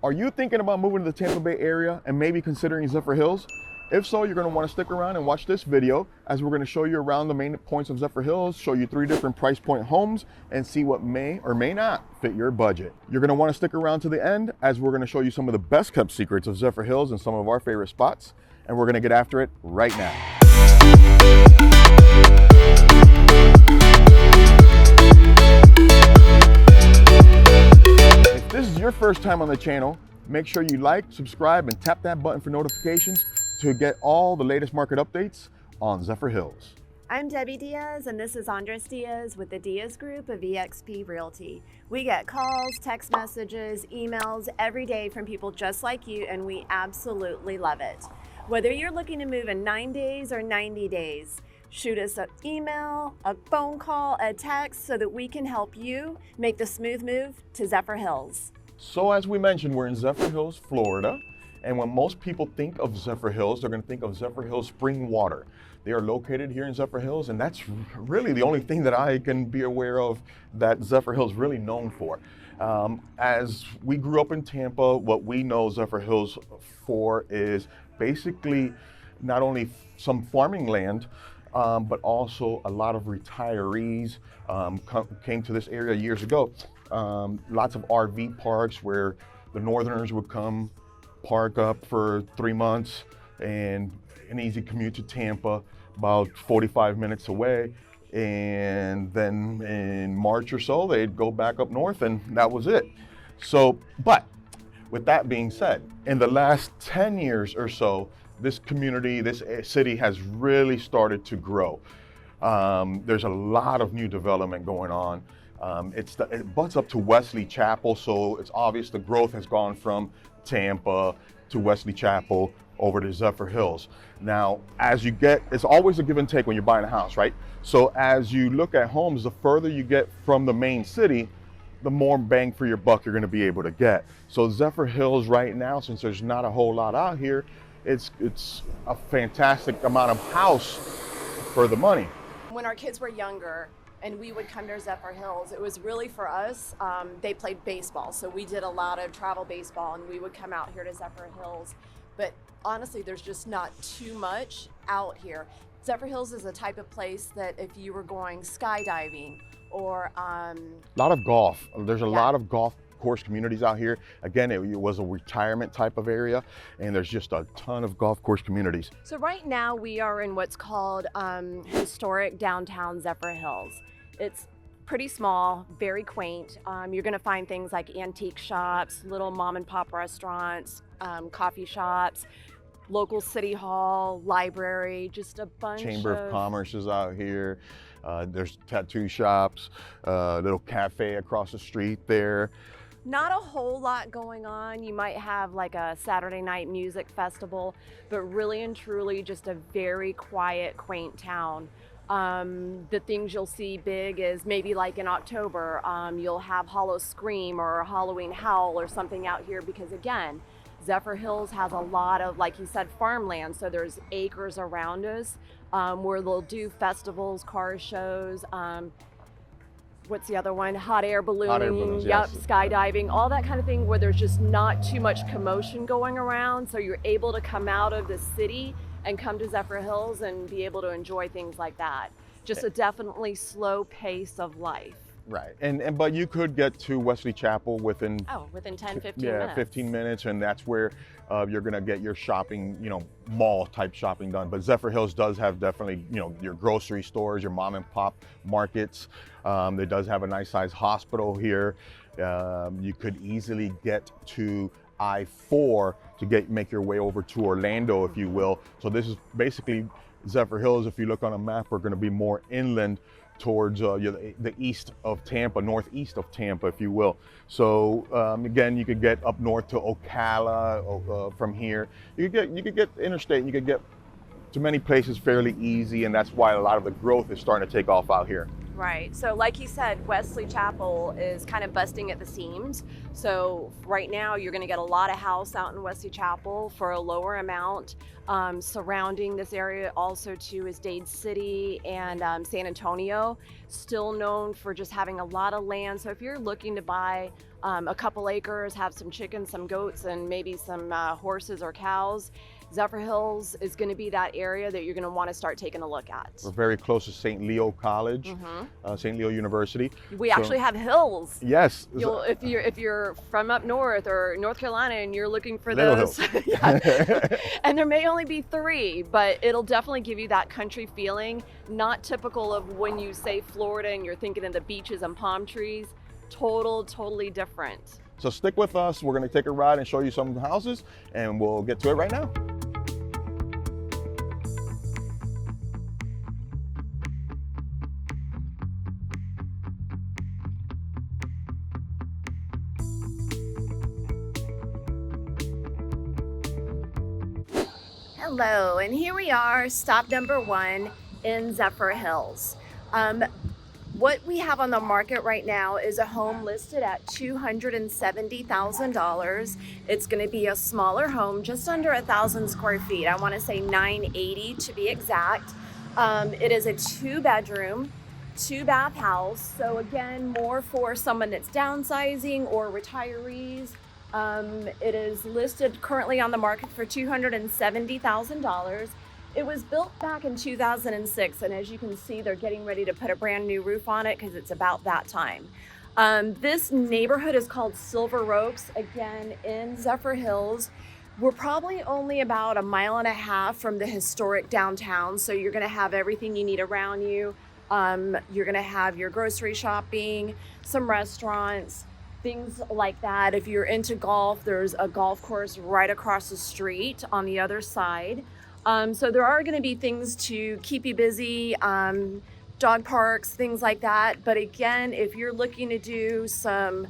Are you thinking about moving to the Tampa Bay area and maybe considering Zephyrhills? If so, you're going to want to stick around and watch this video as we're going to show you around the main points of Zephyrhills, show you 3 different price point homes, and see what may or may not fit your budget. You're going to want to stick around to the end as we're going to show you some of the best kept secrets of Zephyrhills and some of our favorite spots, and we're going to get after it right now. If this is your first time on the channel, make sure you like, subscribe, and tap that button for notifications to get all the latest market updates on Zephyrhills. I'm Debbie Diaz, and this is Andres Diaz with the Diaz Group of eXp Realty. We get calls, text messages, emails every day from people just like you, and we absolutely love it. Whether you're looking to move in 9 days or 90 days, shoot us an email, a phone call, a text so that we can help you make the smooth move to Zephyrhills. So as we mentioned, we're in Zephyrhills, Florida. And when most people think of Zephyrhills, they're going to think of Zephyrhills spring water. They are located here in Zephyrhills, and that's really the only thing that I can be aware of that Zephyrhills really known for. As we grew up in Tampa, what we know Zephyrhills for is basically not only some farming land, but also a lot of retirees came to this area years ago. Lots of RV parks where the Northerners would come park up for 3 months, and an easy commute to Tampa, about 45 minutes away. And then in March or so, they'd go back up north, and that was it. So, but with that being said, in the last 10 years or so, this community, this city has really started to grow. There's a lot of new development going on. It butts up to Wesley Chapel, so it's obvious the growth has gone from Tampa to Wesley Chapel over to Zephyrhills. Now, as you get, it's always a give and take when you're buying a house, right? So as you look at homes, the further you get from the main city, the more bang for your buck you're going to be able to get. So Zephyrhills right now, since there's not a whole lot out here, it's a fantastic amount of house for the money. When our kids were younger and we would come to Zephyrhills, it was really for us, they played baseball. So we did a lot of travel baseball, and we would come out here to Zephyrhills. But honestly, there's just not too much out here. Zephyrhills is a type of place that if you were going skydiving or a lot of golf. There's a lot of golf course communities out here. Again, it was a retirement type of area, and there's just a ton of golf course communities. So right now we are in what's called historic downtown Zephyrhills. It's pretty small, very quaint. You're gonna find things like antique shops, little mom and pop restaurants, coffee shops, local city hall, library, just a bunch Chamber of Commerce is out here. There's tattoo shops, little cafe across the street there. Not a whole lot going on. You might have like a Saturday night music festival, but really and truly just a very quiet, quaint town. The things you'll see big is maybe like in October, you'll have Hollow Scream or Halloween Howl or something out here, because again, Zephyrhills has a lot of, like you said, farmland. So there's acres around us where they'll do festivals, car shows, what's the other one? Hot air ballooning, yes. Skydiving, all that kind of thing, where there's just not too much commotion going around. So you're able to come out of the city and come to Zephyrhills and be able to enjoy things like that. Just a definitely slow pace of life. Right, but you could get to Wesley Chapel within 10, 15 minutes. Yeah, 15 minutes, and that's where you're gonna get your shopping, mall type shopping done. But Zephyrhills does have definitely, your grocery stores, your mom and pop markets. It does have a nice size hospital here. You could easily get to I-4 to make your way over to Orlando, if you will. So this is basically Zephyrhills. If you look on a map, we're gonna be more inland towards the east of Tampa, northeast of Tampa, if you will. So again, you could get up north to Ocala from here. You could get interstate, and you could get to many places fairly easy, and that's why a lot of the growth is starting to take off out here. Right. So like you said, Wesley Chapel is kind of busting at the seams. So right now you're going to get a lot of house out in Wesley Chapel for a lower amount. Surrounding this area also too is Dade City and San Antonio. still known for just having a lot of land. So if you're looking to buy a couple acres, have some chickens, some goats, and maybe some horses or cows, Zephyrhills is going to be that area that you're going to want to start taking a look at. We're very close to St. Leo College, St. Leo University. We actually have hills. Yes. If you're from up north or North Carolina and you're looking for Little those, and there may only be 3, but it'll definitely give you that country feeling, not typical of when you say Florida and you're thinking of the beaches and palm trees. Totally different. So stick with us. We're going to take a ride and show you some houses, and we'll get to it right now. Hello, and here we are, stop number 1 in Zephyrhills. What we have on the market right now is a home listed at $270,000. It's going to be a smaller home, just under 1,000 square feet. I want to say 980 to be exact. It is a 2-bedroom, 2-bath house. So again, more for someone that's downsizing or retirees. It is listed currently on the market for $270,000. It was built back in 2006, and as you can see, they're getting ready to put a brand new roof on it because it's about that time. This neighborhood is called Silver Oaks, again in Zephyrhills. We're probably only about 1.5 miles from the historic downtown, so you're going to have everything you need around you. You're going to have your grocery shopping, some restaurants, things like that. If you're into golf, there's a golf course right across the street on the other side. So there are going to be things to keep you busy, dog parks, things like that. But again, if you're looking to do some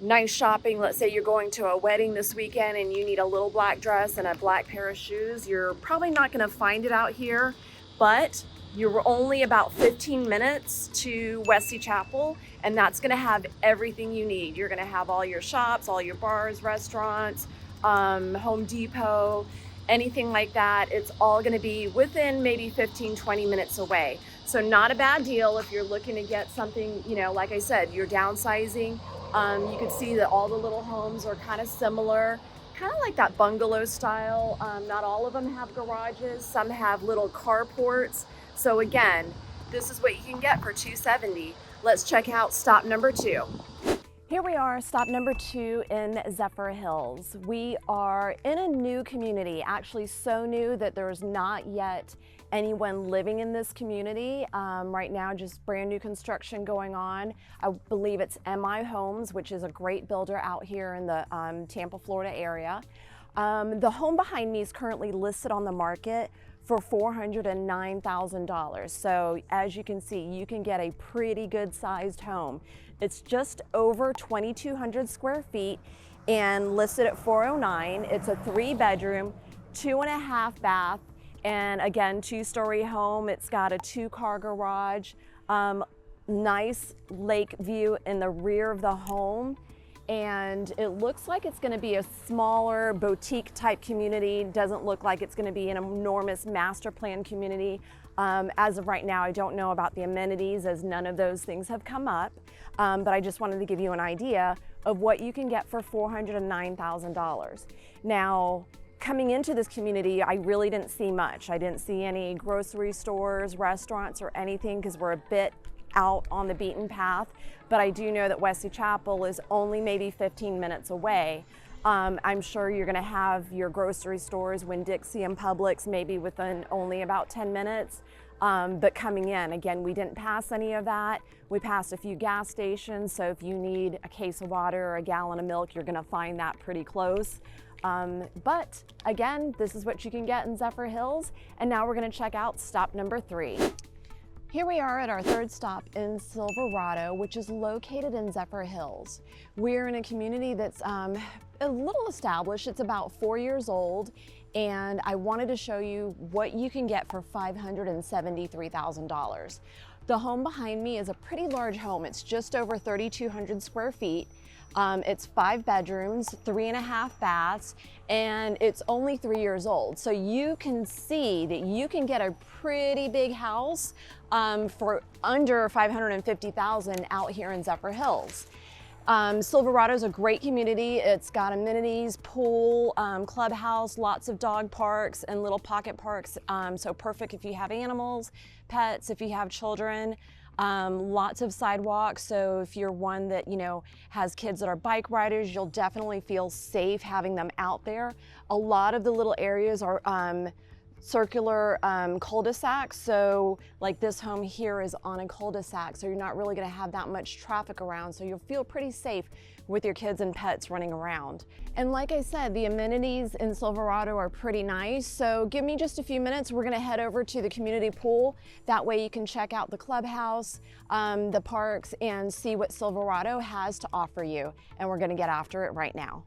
nice shopping, let's say you're going to a wedding this weekend and you need a little black dress and a black pair of shoes, you're probably not going to find it out here, but you're only about 15 minutes to Wesley Chapel, and that's going to have everything you need. You're going to have all your shops, all your bars, restaurants, Home Depot, anything like that. It's all going to be within maybe 15-20 minutes away. So not a bad deal if you're looking to get something, you know, like I said, you're downsizing. You can see that all the little homes are kind of similar, kind of like that bungalow style. Not all of them have garages. Some have little carports. So again, this is what you can get for $270,000. Let's check out stop number 2. Here we are, stop number 2 in Zephyrhills. We are in a new community, actually so new that there's not yet anyone living in this community. Right now, just brand new construction going on. I believe it's MI Homes, which is a great builder out here in the Tampa, Florida area. The home behind me is currently listed on the market for $409,000. So as you can see, you can get a pretty good sized home. It's just over 2,200 square feet and listed at $409,000. It's a 3-bedroom, 2.5 bath, and again, 2-story home. It's got a 2-car garage, nice lake view in the rear of the home. And it looks like it's going to be a smaller boutique type community. Doesn't look like it's going to be an enormous master plan community. As of right now, I don't know about the amenities as none of those things have come up. But I just wanted to give you an idea of what you can get for $409,000. Now, coming into this community, I really didn't see much. I didn't see any grocery stores, restaurants, or anything because we're a bit out on the beaten path, but I do know that Wesley Chapel is only maybe 15 minutes away. I'm sure you're going to have your grocery stores, Winn-Dixie and Publix, maybe within only about 10 minutes. But coming in, again, we didn't pass any of that. We passed a few gas stations, so if you need a case of water or a gallon of milk, you're going to find that pretty close. But again, this is what you can get in Zephyrhills, and now we're going to check out stop number 3. Here we are at our 3rd stop in Silverado, which is located in Zephyrhills. We're in a community that's a little established. It's about 4 years old, and I wanted to show you what you can get for $573,000. The home behind me is a pretty large home. It's just over 3,200 square feet. It's 5 bedrooms, 3.5 baths, and it's only 3 years old. So you can see that you can get a pretty big house for under $550,000 out here in Zephyrhills. Silverado is a great community. It's got amenities, pool, clubhouse, lots of dog parks and little pocket parks. So perfect if you have animals, pets, if you have children. Lots of sidewalks, so if you're one that, you know, has kids that are bike riders, you'll definitely feel safe having them out there. A lot of the little areas are circular cul-de-sacs, so like this home here is on a cul-de-sac, so you're not really going to have that much traffic around, so you'll feel pretty safe with your kids and pets running around. And like I said, the amenities in Silverado are pretty nice, so give me just a few minutes. We're going to head over to the community pool. That way you can check out the clubhouse, the parks, and see what Silverado has to offer you. And we're going to get after it right now.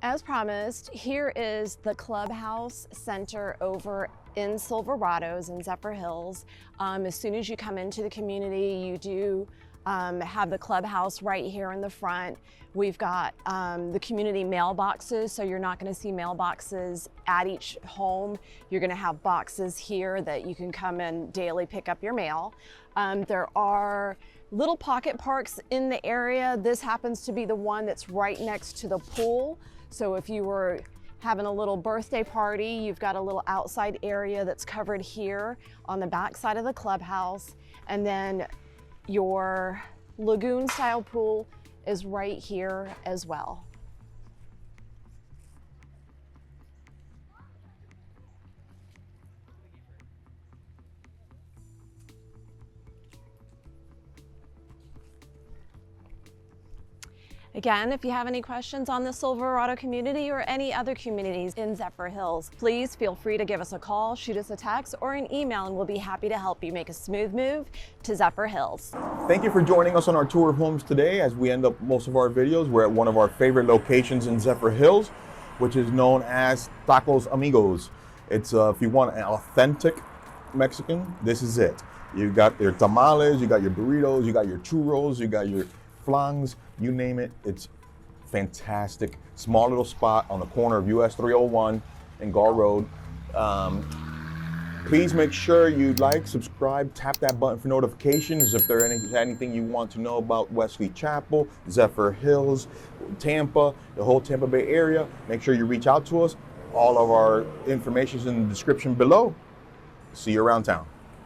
As promised, here is the clubhouse center over in Silverado's in Zephyrhills. As soon as you come into the community, you do have the clubhouse right here in the front. We've got the community mailboxes, so you're not going to see mailboxes at each home. You're going to have boxes here that you can come and daily pick up your mail. There are little pocket parks in the area. This happens to be the one that's right next to the pool. So if you were having a little birthday party, you've got a little outside area that's covered here on the back side of the clubhouse. And then your lagoon style pool is right here as well. Again, if you have any questions on the Silverado community or any other communities in Zephyrhills, please feel free to give us a call, shoot us a text, or an email, and we'll be happy to help you make a smooth move to Zephyrhills. Thank you for joining us on our tour of homes today. As we end up most of our videos, we're at one of our favorite locations in Zephyrhills, which is known as Tacos Amigos. It's if you want an authentic Mexican, this is it. You got your tamales, you got your burritos, you got your churros, you got your flans, you name it. It's fantastic. Small little spot on the corner of US 301 and Gall Road. Please make sure you like, subscribe, tap that button for notifications. If there's anything you want to know about Wesley Chapel, Zephyrhills, Tampa, the whole Tampa Bay area, make sure you reach out to us. All of our information is in the description below. See you around town.